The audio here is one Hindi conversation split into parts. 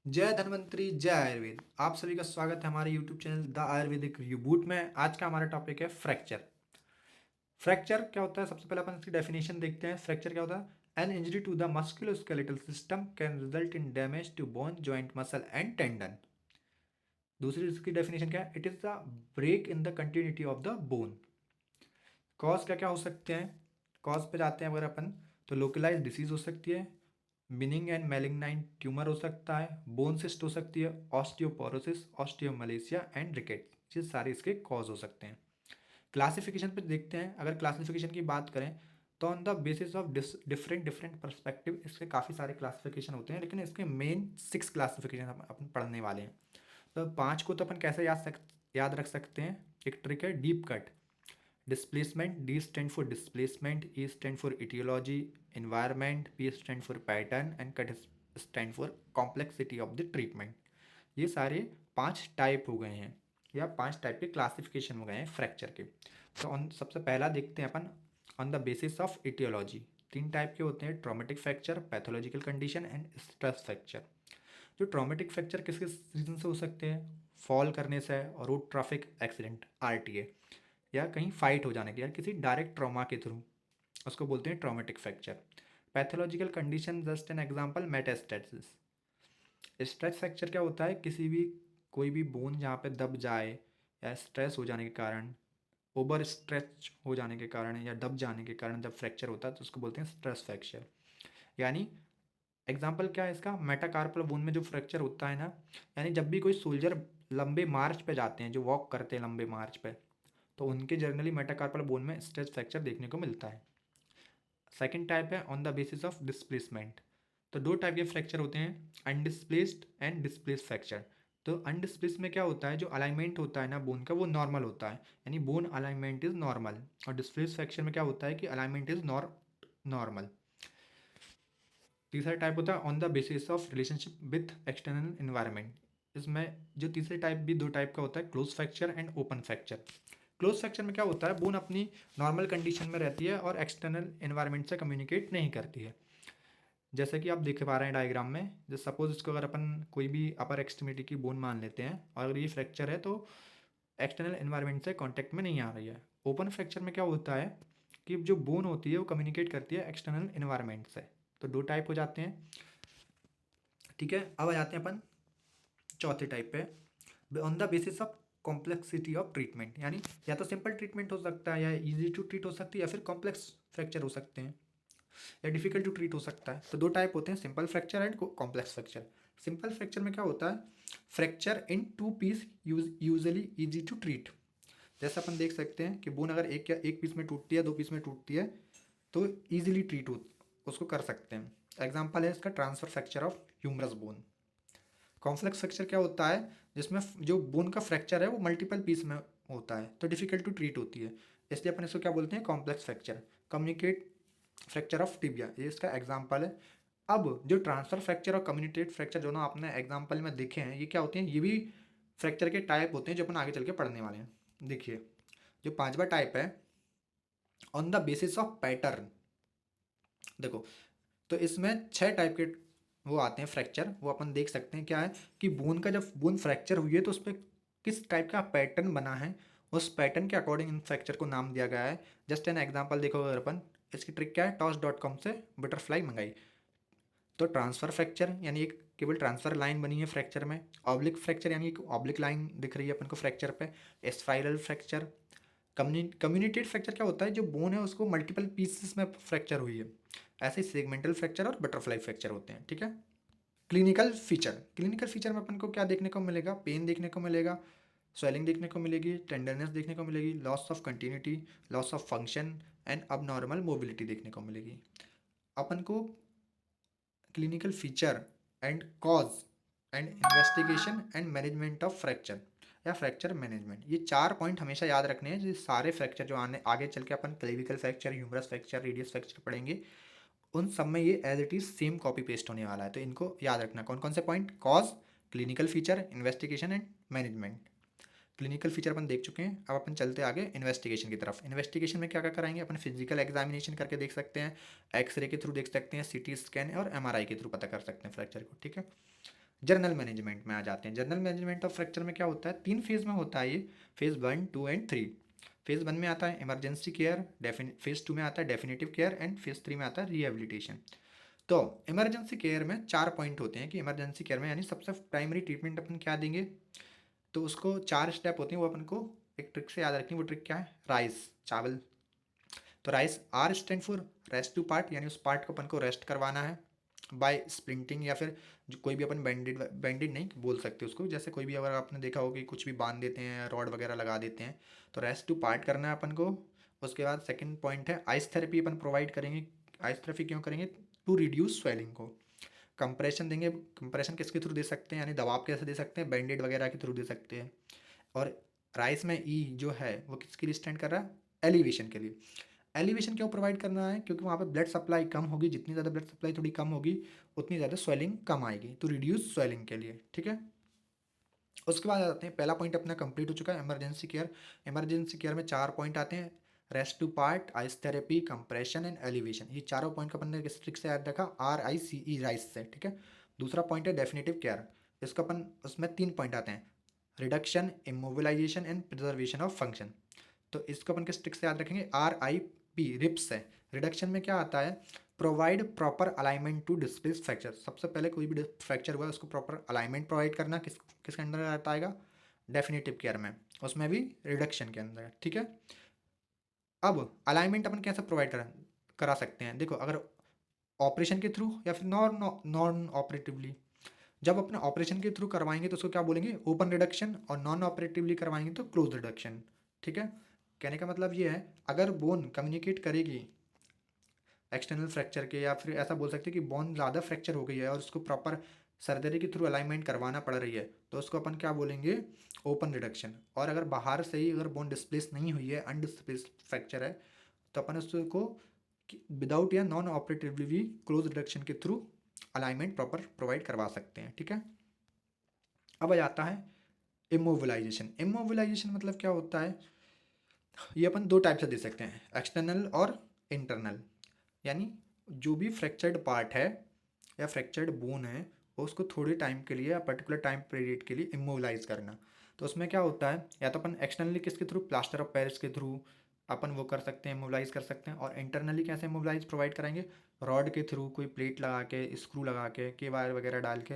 जय धन्वंतरी जय आयुर्वेद। आप सभी का स्वागत है हमारे YouTube channel the Ayurvedic review में। आज का हमारा टॉपिक है फ्रैक्चर। फ्रैक्चर क्या होता है? सबसे पहले अपन इसकी डेफिनेशन देखते हैं। फ्रैक्चर क्या होता है? An injury to the musculoskeletal system can result in damage to bone, joint, muscle and tendon. दूसरी इसकी डेफिनेशन क्या है? It is the break in the continuity of the bone. Cause क्या क्या हो सकते हैं? कॉज पे जाते हैं अगर अपन, तो लोकलाइज डिसीज हो सकती है, बिनिंग एंड मैलिग्नाइन ट्यूमर हो सकता है, बोन सिस्ट हो सकती है, ऑस्टियोपोरोसिस, ऑस्टियोमलेशिया एंड रिकेट्स, ये सारे इसके कॉज हो सकते हैं। क्लासिफिकेशन पे देखते हैं। अगर क्लासिफिकेशन की बात करें तो on the basis of different different perspective इसके काफ़ी सारे क्लासिफिकेशन होते हैं, लेकिन इसके मेन 6 क्लासिफिकेशन अपन पढ़ने वाले हैं। तो 5 को तो अपन कैसे याद रख सकते हैं? एक ट्रिक है deep cut. Displacement, D stand for displacement, E stand for etiology, environment, P stand for pattern and cut stand for complexity of the treatment। ये सारे 5 टाइप हो गए हैं या 5 टाइप के क्लासिफिकेशन हो गए हैं फ्रैक्चर के। तो सबसे पहला देखते हैं अपन on the basis of etiology। 3 type के होते हैं: traumatic fracture, pathological condition and stress fracture. जो ट्रॉमेटिक फ्रैक्चर किस किस रीजन से हो सकते हैं? फॉल करने से और रोड ट्रैफिक एक्सीडेंट, RTA, या कहीं फाइट हो जाने के, या किसी डायरेक्ट ट्रॉमा के थ्रू, उसको बोलते हैं traumatic fracture. Pathological condition just an example metastasis. Stress fracture क्या होता है? किसी भी कोई भी बोन जहाँ पे दब जाए या स्ट्रेस हो जाने के कारण, ओवर स्ट्रेच हो जाने के कारण या दब जाने के कारण जब फ्रैक्चर होता है तो उसको बोलते हैं स्ट्रेस फ्रैक्चर। यानी एग्जाम्पल क्या है इसका? मेटाकार्पल बोन में जो फ्रैक्चर होता है ना, यानी जब भी कोई सोल्जर लंबे मार्च पे जाते हैं, जो वॉक करते हैं लंबे मार्च पे, तो उनके जनरली मेटाकार्पल बोन में स्ट्रेस फ्रैक्चर देखने को मिलता है। सेकंड टाइप है on the basis of displacement. तो 2 टाइप के फ्रैक्चर होते हैं, अनडिस्प्लेस्ड एंड डिस्प्लेस फ्रैक्चर। तो अनडिस्प्लेस में क्या होता है? जो अलाइनमेंट होता है ना बोन का, वो नॉर्मल होता है, यानी बोन अलाइनमेंट इज नॉर्मल। और डिस्प्लेस फ्रैक्चर में क्या होता है कि अलाइनमेंट इज नॉर्मल। तीसरा टाइप होता है on the basis of relationship with external environment. इसमें जो तीसरे टाइप भी 2 टाइप का होता है, close fracture and open fracture. Close fracture में क्या होता है? बोन अपनी नॉर्मल कंडीशन में रहती है और एक्सटर्नल एनवायरनमेंट से कम्युनिकेट नहीं करती है। जैसे कि आप देख पा रहे हैं डायग्राम में, जैसे सपोज इसको अगर अपन कोई भी अपर एक्सट्रीमिटी की बोन मान लेते हैं और अगर ये फ्रैक्चर है तो एक्सटर्नल एनवायरनमेंट से कॉन्टैक्ट में नहीं आ रही है। ओपन फ्रैक्चर में क्या होता है कि जो बोन होती है वो कम्युनिकेट करती है एक्सटर्नल एनवायरनमेंट से। तो 2 टाइप हो जाते हैं। ठीक है, अब आ जाते हैं अपन चौथे टाइप पे, on the basis of complexity of treatment. यानी या तो सिंपल ट्रीटमेंट हो सकता है, या इजी टू ट्रीट हो सकती है, या फिर कॉम्प्लेक्स फ्रैक्चर हो सकते हैं, या डिफिकल्ट टू ट्रीट हो सकता है। तो 2 टाइप होते हैं, simple fracture and complex fracture. Simple fracture में क्या होता है? Fracture in 2 piece usually easy to treat. जैसे अपन देख सकते हैं कि बोन अगर एक पीस में टूटती है, 2 पीस में टूटती है, तो ईजिली ट्रीट हो उसको कर सकते हैं। एग्जाम्पल है इसका transfer fracture of humerus bone. Complex fracture क्या होता है? जिसमें जो बोन का फ्रैक्चर है वो मल्टीपल पीस में होता है, तो डिफिकल्ट टू ट्रीट होती है, इसलिए अपन इसको क्या बोलते हैं? Complex fracture. Communicate fracture of tibia, ये इसका एग्जाम्पल है। अब जो ट्रांसफर फ्रैक्चर और कम्युनिकेट फ्रैक्चर दोनों आपने एग्जाम्पल में देखे हैं, ये क्या होते हैं? ये भी फ्रैक्चर के टाइप होते हैं जो अपन आगे चल के पढ़ने वाले हैं। देखिए, जो 5वां टाइप है on the basis of pattern. देखो, तो इसमें 6 टाइप के वो आते हैं फ्रैक्चर, वो अपन देख सकते हैं। क्या है कि बोन का जब बोन फ्रैक्चर हुई है तो उस पर किस टाइप का पैटर्न बना है, उस पैटर्न के अकॉर्डिंग इन फ्रैक्चर को नाम दिया गया है। जस्ट एन एग्जांपल देखो अगर अपन, इसकी ट्रिक क्या है? टॉस.com से बटरफ्लाई मंगाई। तो ट्रांसफर फ्रैक्चर यानी एक केवल ट्रांसफर लाइन बनी है फ्रैक्चर में। ऑब्लिक फ्रैक्चर यानी एक ऑब्लिक लाइन दिख रही है अपन को फ्रैक्चर पे। Spiral fracture. कम्युनिटेड फ्रैक्चर क्या होता है? जो बोन है उसको मल्टीपल पीसेस में फ्रैक्चर हुई है। ऐसे सेगमेंटल फ्रैक्चर और बटरफ्लाई फ्रैक्चर होते हैं। ठीक है। क्लिनिकल फीचर में अपन को क्या देखने को मिलेगा? पेन देखने को मिलेगा, स्वेलिंग देखने को मिलेगी, टेंडरनेस देखने को मिलेगी, loss of continuity, loss of function and अब नॉर्मल मोबिलिटी देखने को मिलेगी। अपन को clinical feature and cause and investigation and management of fracture या फ्रैक्चर मैनेजमेंट, ये 4 पॉइंट हमेशा याद रखने हैं। जो सारे फ्रैक्चर जो आगे चल के अपन clavicle fracture, humerus fracture, radius fracture पढ़ेंगे, उन सब में ये as it is same copy paste होने वाला है। तो इनको याद रखना। कौन कौन से point? Cause, clinical feature, investigation and management. Clinical feature अपन देख चुके हैं, अब अपन चलते आगे इन्वेस्टिगेशन की तरफ। इन्वेस्टिगेशन में क्या क्या कराएंगे अपन? फिजिकल एग्जामिनेशन करके देख सकते हैं, एक्सरे के थ्रू देख सकते हैं, सीटी स्कैन और एमआरआई के थ्रू पता कर सकते हैं फ्रैक्चर को। ठीक है। जर्नल मैनेजमेंट में आ जाते हैं। जर्नल मैनेजमेंट ऑफ फ्रैक्चर में क्या होता है, 3 फेज़ में होता है ये, फेज़ 1, 2 एंड 3। फेज़ 1 में आता है इमरजेंसी केयर, फेज़ 2 में आता है डेफिनेटिव केयर एंड फेज़ 3 में आता है रिहेबिलिटेशन। तो इमरजेंसी केयर में 4 पॉइंट होते हैं कि इमरजेंसी केयर में यानी सबसे प्राइमरी ट्रीटमेंट अपन क्या देंगे, तो उसको 4 स्टेप होते हैं, वो अपन को एक ट्रिक से याद रखनी है। वो ट्रिक क्या है, राइस, चावल। तो rice, R stand for rest to part, यानी उस पार्ट को अपन को रेस्ट करवाना है बाय स्प्लिंटिंग, या फिर जो कोई भी अपन बैंडेड बैंडेड नहीं बोल सकते उसको, जैसे कोई भी अगर आपने देखा हो कि कुछ भी बांध देते हैं, रॉड वगैरह लगा देते हैं, तो रेस्ट टू पार्ट करना है अपन को। उसके बाद सेकंड पॉइंट है आइस थेरेपी अपन प्रोवाइड करेंगे। आइस थेरेपी क्यों करेंगे, टू रिड्यूस स्वेलिंग को। कंप्रेशन देंगे, कंप्रेशन किसके थ्रू दे सकते हैं, यानी दबाव कैसे दे सकते हैं, बैंडेड वगैरह के थ्रू दे सकते हैं। और राइस में ई जो है वो किसके लिए स्टैंड कर रहा है, एलिवेशन के लिए। एलिवेशन क्यों प्रोवाइड करना है, क्योंकि वहाँ पे ब्लड सप्लाई कम होगी, जितनी ज़्यादा ब्लड सप्लाई थोड़ी कम होगी उतनी ज़्यादा स्वेलिंग कम आएगी, तो रिड्यूस स्वेलिंग के लिए, ठीक है। उसके बाद आ जाते हैं, पहला पॉइंट अपना कंप्लीट हो चुका है इमरजेंसी केयर। इमरजेंसी केयर में 4 पॉइंट आते हैं, rest to part, ice therapy, compression and elevation. ये चारों पॉइंट का अपन ने किस ट्रिक से याद रखा, RICE, राइस से, ठीक है। दूसरा पॉइंट है डेफिनेटिव केयर, इसका अपन उसमें 3 पॉइंट आते हैं, reduction, immobilization and preservation of function. तो इसको अपन किस ट्रिक से याद रखेंगे, RIP, रिप्स है। रिडक्शन में क्या आता है, provide proper alignment to displace fracture. सबसे पहले कोई भी फ्रैक्चर हुआ है उसको प्रॉपर अलाइनमेंट प्रोवाइड करना, किसके अंडर आता आएगा, डेफिनेटिव केयर में, उसमें भी रिडक्शन के अंदर, ठीक है। अब अलाइनमेंट अपन कैसे प्रोवाइड करा सकते हैं, देखो, अगर ऑपरेशन के थ्रू या फिर नॉन ऑपरेटिवली। जब अपने ऑपरेशन के थ्रू करवाएंगे तो उसको क्या बोलेंगे, ओपन रिडक्शन, और नॉन ऑपरेटिवली करवाएंगे तो क्लोज रिडक्शन, ठीक है। कहने का मतलब ये है, अगर बोन कम्युनिकेट करेगी एक्सटर्नल फ्रैक्चर के, या फिर ऐसा बोल सकते हैं कि बोन ज़्यादा फ्रैक्चर हो गई है और उसको प्रॉपर सर्जरी के थ्रू अलाइनमेंट करवाना पड़ रही है, तो उसको अपन क्या बोलेंगे, ओपन रिडक्शन। और अगर बाहर से ही अगर बोन डिस्प्लेस नहीं हुई है, अनडिस्प्लेस फ्रैक्चर है, तो अपन उसको विदाउट या नॉन ऑपरेटिवली क्लोज रिडक्शन के थ्रू अलाइनमेंट प्रॉपर प्रोवाइड करवा सकते हैं, ठीक है। अब आ जाता है इमोबिलाइजेशन। इमोबिलाइजेशन मतलब क्या होता है, ये अपन 2 टाइप से दे सकते हैं, एक्सटर्नल और इंटरनल। यानी जो भी फ्रैक्चर्ड पार्ट है या फ्रैक्चर्ड बोन है, वो उसको थोड़े टाइम के लिए या पर्टिकुलर टाइम पीरियड के लिए इमोबिलाइज करना। तो उसमें क्या होता है, या तो अपन एक्सटर्नली किसके थ्रू, प्लास्टर ऑफ पेरिस के थ्रू अपन वो कर सकते हैं, इमोबिलाइज कर सकते हैं। और इंटरनली कैसे इमोबिलाइज प्रोवाइड करेंगे, रॉड के थ्रू, कोई प्लेट लगा के, स्क्रू लगा के वायर वगैरह डाल के,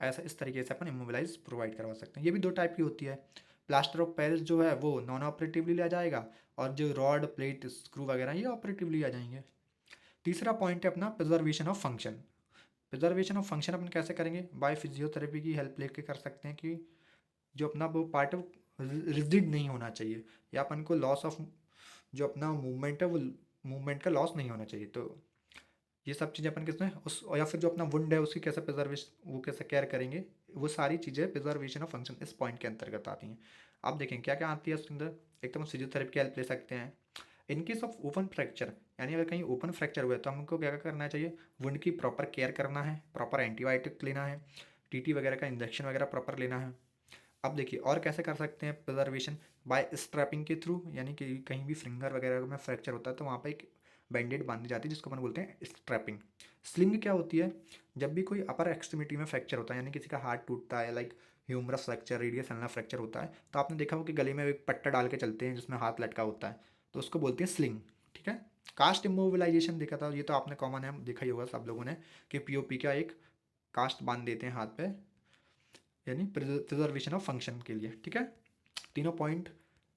ऐसा इस तरीके से अपन इमोबिलाइज प्रोवाइड करवा सकते हैं। ये भी 2 टाइप की होती है। प्लास्टर ऑफ पेरिस जो है वो नॉन ऑपरेटिवली लिया जाएगा, और जो रॉड, प्लेट, स्क्रू वगैरह ये ऑपरेटिवली आ जाएंगे। तीसरा पॉइंट है अपना preservation of function. Preservation of function अपन कैसे करेंगे, बाय फिजियोथेरेपी की हेल्प लेके कर सकते हैं, कि जो अपना वो पार्ट है रिजिड नहीं होना चाहिए, या अपन को लॉस ऑफ जो अपना मूवमेंट है वो मूवमेंट का लॉस नहीं होना चाहिए। तो ये सब चीज़ें अपन किसमें उस, या फिर जो अपना वुंड है उसकी कैसे प्रिजर्वेशन, वो कैसे केयर करेंगे, वो सारी चीज़ें प्रिजर्वेशन ऑफ फंक्शन इस पॉइंट के अंतर्गत आती हैं। आप देखें क्या क्या आती है उसके अंदर, एक तो हम फिजियोथेरेपी की हेल्प ले सकते हैं। In case of open fracture, यानी अगर कहीं ओपन फ्रैक्चर हुआ है तो हमको क्या क्या करना चाहिए, वुंड की प्रॉपर केयर करना है, प्रॉपर एंटीबायोटिक लेना है, TT वगैरह का इंजेक्शन वगैरह प्रॉपर लेना है। अब देखिए और कैसे कर सकते हैं प्रिजर्वेशन, बाय स्ट्रैपिंग के थ्रू, यानी कि कहीं भी फिंगर वगैरह में फ्रैक्चर होता है तो वहाँ पे एक बैंडेड बांधी जाती है जिसको अपन बोलते हैं स्ट्रैपिंग। स्लिंग क्या होती है, जब भी कोई अपर एक्सट्रीमिटी में फ्रैक्चर होता है, यानी किसी का हाथ टूटता है, like humerus fracture, radius ulna fracture होता है, तो आपने देखा हो कि गले में एक पट्टा डाल के चलते हैं जिसमें हाथ लटका होता है, तो उसको बोलते हैं स्लिंग, ठीक है। कास्ट इमोबिलाइजेशन देखा था, ये तो आपने कॉमन है, देखा ही होगा सब लोगों ने, कि POP का एक कास्ट बांध देते हैं हाथ पे, यानी प्रिजर्वेशन ऑफ फंक्शन के लिए, ठीक है। तीनों पॉइंट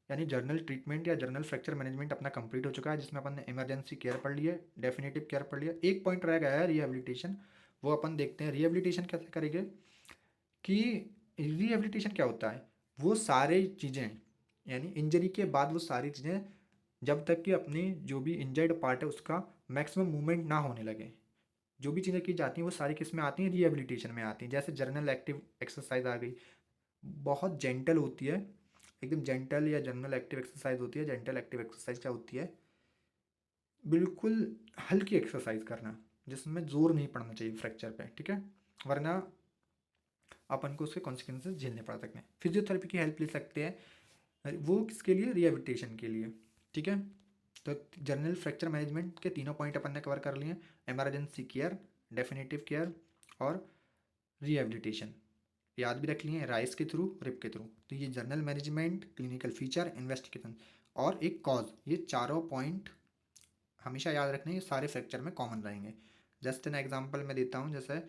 यानी जर्नल ट्रीटमेंट या जर्नल फ्रैक्चर मैनेजमेंट अपना कंप्लीट हो चुका है, जिसमें अपन ने इमरजेंसी केयर पढ़ लिया, डेफिनेटिव केयर पढ़ लिया। एक पॉइंट रह गया है रिहेबिलिटेशन, वो अपन देखते हैं रिहेबिलिटेशन कैसे करेंगे, कि रिहेबिलिटेशन क्या होता है, वो सारी चीज़ें, यानी इंजरी के बाद वो सारी चीज़ें, जब तक कि अपनी जो भी इंजर्ड पार्ट है उसका मैक्सिमम मूवमेंट ना होने लगे, जो भी चीज़ें की जाती हैं वो सारी किस में आती हैं, रिहेबिलिटेशन में आती हैं। जैसे जर्नल एक्टिव एक्सरसाइज आ गई, बहुत जेंटल होती है, एकदम जेंटल, या जर्नल एक्टिव एक्सरसाइज होती है। जेंटल एक्टिव एक्सरसाइज क्या होती है, बिल्कुल हल्की एक्सरसाइज करना, जिसमें जोर नहीं पड़ना चाहिए फ्रैक्चर पे, ठीक है, वरना अपन को उसके कॉन्सिक्वेंसेस झेलने पड़ सकते हैं। फिजियोथेरेपी की हेल्प ले सकते हैं, वो किसके लिए, रिहेबिलिटेशन के लिए, ठीक है। तो जर्नल फ्रैक्चर मैनेजमेंट के तीनों पॉइंट अपन ने कवर कर लिए, इमरजेंसी केयर, डेफिनेटिव केयर और रिहेबिलिटेशन, याद भी रख लिए, राइस के थ्रू, रिप के थ्रू। तो ये journal management, clinical feature, investigation और एक कॉज, ये चारों पॉइंट हमेशा याद रखना है, ये सारे फ्रैक्चर में कॉमन रहेंगे। जस्ट एन एग्जांपल मैं देता हूँ, जैसे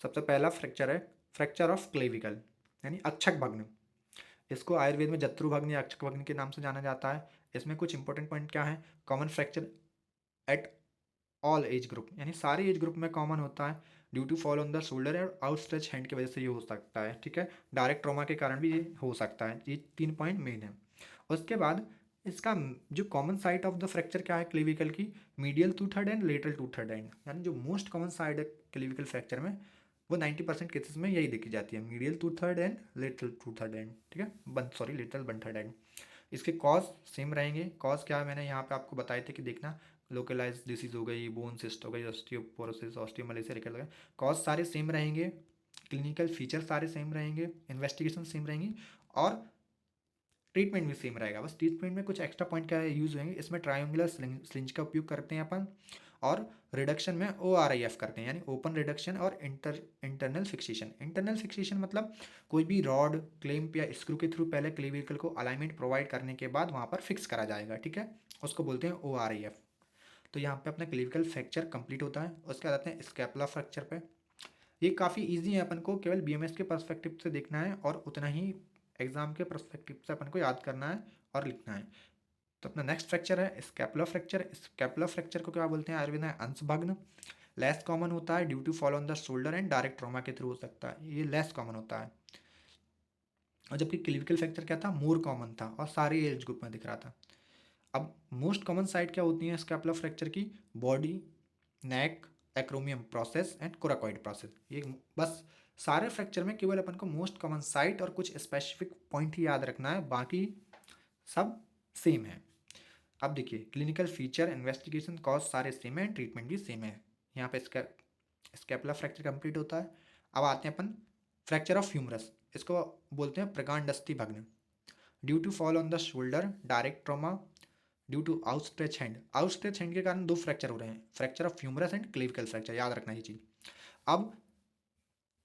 सबसे पहला फ्रैक्चर है फ्रैक्चर ऑफ क्लेविकल यानी अक्षक भग्न। इसको आयुर्वेद में जत्रु भग्न या अक्षक भग्न के नाम से जाना जाता है। इसमें कुछ इंपॉर्टेंट पॉइंट क्या है, common fracture at all age group, यानी सारे एज ग्रुप में कॉमन होता है। Due to fall on the shoulder और आउटस्ट्रेच हैंड की वजह से ये हो सकता है, ठीक है। डायरेक्ट ट्रॉमा के कारण भी ये हो सकता है। ये 3 पॉइंट मेन है। उसके बाद इसका जो common site of the fracture क्या है क्लेविकल की, medial two third and lateral two third and, यानी जो मोस्ट कॉमन साइड है क्लेविकल फ्रैक्चर में वो 90% केसेस में यही देखी जाती है, medial two third and lateral two third and, ठीक है, लेटरल वन थर्ड एंड। इसके कॉज सेम रहेंगे। कॉज क्या है, मैंने यहाँ पे आपको बताए थे कि देखना, लोकलाइज डिसीज हो गई, बोन सिस्ट हो गई, ऑस्टियोपोरोसिस, ऑस्टियोमलेसिया रिकल हो गया, कॉज सारे सेम रहेंगे, क्लिनिकल फीचर सारे सेम रहेंगे, इन्वेस्टिगेशन सेम रहेंगी और ट्रीटमेंट भी सेम रहेगा। बस ट्रीटमेंट में कुछ एक्स्ट्रा पॉइंट क्या यूज़ होंगे, इसमें ट्रायंगुलर स्लिंज का उपयोग करते हैं अपन, और रिडक्शन में ORIF करते हैं, यानी ओपन रिडक्शन और इंटरनल फिक्सेशन। इंटरनल फिक्सेशन मतलब कोई भी रॉड, क्लैंप या स्क्रू के थ्रू पहले क्लेविकल को अलाइनमेंट प्रोवाइड करने के बाद वहाँ पर फिक्स करा जाएगा, ठीक है, उसको बोलते हैं ORIF। तो यहाँ पे अपना क्लेविकल फ्रैक्चर कंप्लीट होता है। उसके बाद आते हैं स्कैपुला फ्रैक्चर पे। ये काफ़ी ईजी है, अपन को केवल BMS के पर्सपेक्टिव से देखना है और उतना ही एग्जाम के पर्सपेक्टिव से अपन को याद करना है और लिखना है। तो अपना नेक्स्ट फ्रैक्चर है स्कैपुला फ्रैक्चर। स्कैपुला फ्रैक्चर को क्या बोलते हैं आयुर्वेद में, अंशभग्न। लेस कॉमन होता है due to fall on the shoulder and direct trauma के थ्रू हो सकता है, ये लेस कॉमन होता है। और जबकि क्लिविकल फ्रैक्चर क्या था, मोर कॉमन था और सारे एज ग्रुप में दिख रहा था। अब मोस्ट कॉमन साइट क्या होती है स्कैपुला फ्रैक्चर की, body, neck, एक्रोमियम process and coracoid process. ये बस सारे फ्रैक्चर में केवल अपन को मोस्ट कॉमन साइट और कुछ स्पेसिफिक पॉइंट ही याद रखना है, बाकी सब सेम है। अब देखिए क्लिनिकल फीचर, इन्वेस्टिगेशन, कॉज सारे सेम है, ट्रीटमेंट भी सेम है। यहाँ पे स्कैपुला फ्रैक्चर कंप्लीट होता है। अब आते हैं अपन फ्रैक्चर ऑफ ह्यूमरस, इसको बोलते हैं प्रकांडस्थि भग्न। Due to fall on the shoulder, direct trauma, due to outstretch hand. Outstretch hand के कारण 2 फ्रैक्चर हो रहे हैं, fracture of humerus and clavicle fracture, याद रखना ये चीज़। अब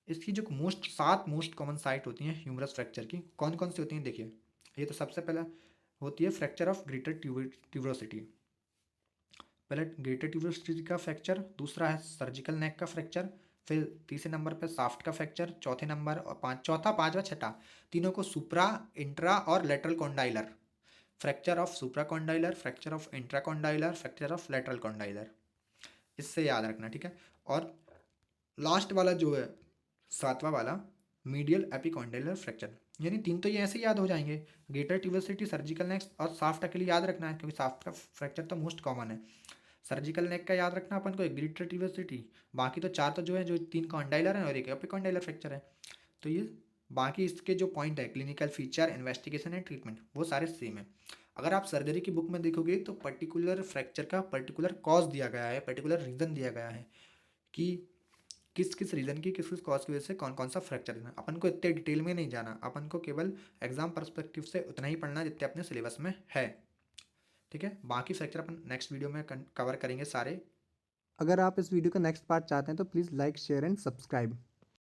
इसकी जो 7 मोस्ट कॉमन साइट होती हैं ह्यूमरस फ्रैक्चर की, कौन कौन सी होती हैं देखिए। ये तो सबसे पहला होती है फ्रैक्चर ऑफ ग्रेटर ट्यूबरोसिटी, पहले ग्रेटर ट्यूबरोसिटी का फ्रैक्चर, दूसरा है सर्जिकल नेक का फ्रैक्चर, फिर तीसरे नंबर पर साफ्ट का फ्रैक्चर, चौथे नंबर और चौथा, पांचवा, छठा, तीनों को सुप्रा, इंट्रा और lateral condylar, fracture of supra condylar, fracture of intra condylar, fracture of lateral condylar, इससे याद रखना, ठीक है। और लास्ट वाला जो है 7वां वाला, मीडियल एपिकॉन्डाइलर फ्रैक्चर, यानी 3 तो ये ऐसे ही याद हो जाएंगे, ग्रेटर ट्यूबरोसिटी, सर्जिकल नेक और साफ्ट के लिए याद रखना है क्योंकि साफ्ट का फ्रैक्चर तो मोस्ट कॉमन है। सर्जिकल नेक का याद रखना अपन को, एक ग्रेटर ट्यूबरोसिटी, बाकी तो 4 तो जो है, जो 3 कॉन्डाइलर हैं और एक एपिकॉन्डाइलर फ्रैक्चर है। तो ये बाकी इसके जो पॉइंट है, clinical feature, investigation and treatment, वो सारे सेम है। अगर आप सर्जरी की बुक में देखोगे तो पर्टिकुलर फ्रैक्चर का पर्टिकुलर कॉज दिया गया है, पर्टिकुलर रीज़न दिया गया है कि किस किस रीज़न की, किस किस कॉज की वजह से कौन कौन सा फ्रैक्चर देना। अपन को इतने डिटेल में नहीं जाना, अपन को केवल एग्जाम पर्सपेक्टिव से उतना ही पढ़ना जितने अपने सिलेबस में है, ठीक है। बाकी फ्रैक्चर अपन नेक्स्ट वीडियो में कवर करेंगे सारे। अगर आप इस वीडियो का नेक्स्ट पार्ट चाहते हैं तो please like share and subscribe.